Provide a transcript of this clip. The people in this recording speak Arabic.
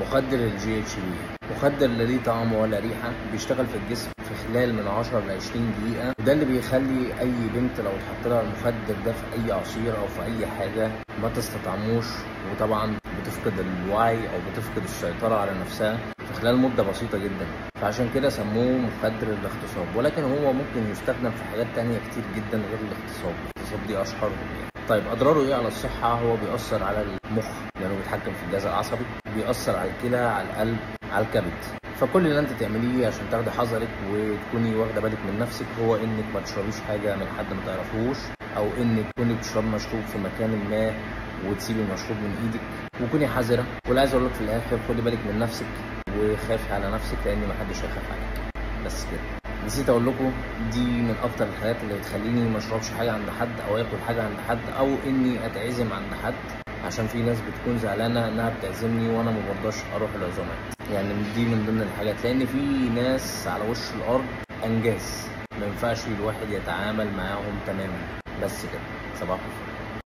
مخدر الجي اتش بي، مخدر لا ليه طعم ولا ريحه، بيشتغل في الجسم في خلال من 10 ل 20 دقيقه، وده اللي بيخلي اي بنت لو اتحط لها المخدر ده في اي عصير او في اي حاجه ما تستطعموش، وطبعا بتفقد الوعي او بتفقد السيطره على نفسها في خلال مده بسيطه جدا. فعشان كده سموه مخدر الاغتصاب، ولكن هو ممكن يستخدم في حاجات تانية كتير جدا غير الاغتصاب دي اشهرهم يعني. طيب اضراره ايه على الصحه؟ هو بيأثر على المخ لانه بيتحكم في الجهاز العصبي، بيأثر على الكلى، على القلب، على الكبد. فكل اللي انت تعمليه عشان تاخدي حذرك وتكوني واخده بالك من نفسك هو انك ما تشربيش حاجه من حد ما تعرفوش، او انك تكوني بتشربي مشروب في مكان ما وتسيبي المشروب من ايدك، وكوني حذره. واللي عايز اقول لك في الاخر خدي بالك من نفسك وخافي على نفسك، لان ما حدش هيخاف عليك. بس كده. نسيت اقول لكم دي من اكتر الحاجات اللي بتخليني ما اشربش حاجه عند حد او اكل حاجه عند حد او اني اتعزم عند حد، عشان في ناس بتكون زعلانه انها بتعزمني وانا ما برضاش اروح العزومات. يعني دي من ضمن الحاجات، لان في ناس على وش الارض انجاز ما ينفعش الواحد يتعامل معاهم تماما. بس كده. صباح الخير.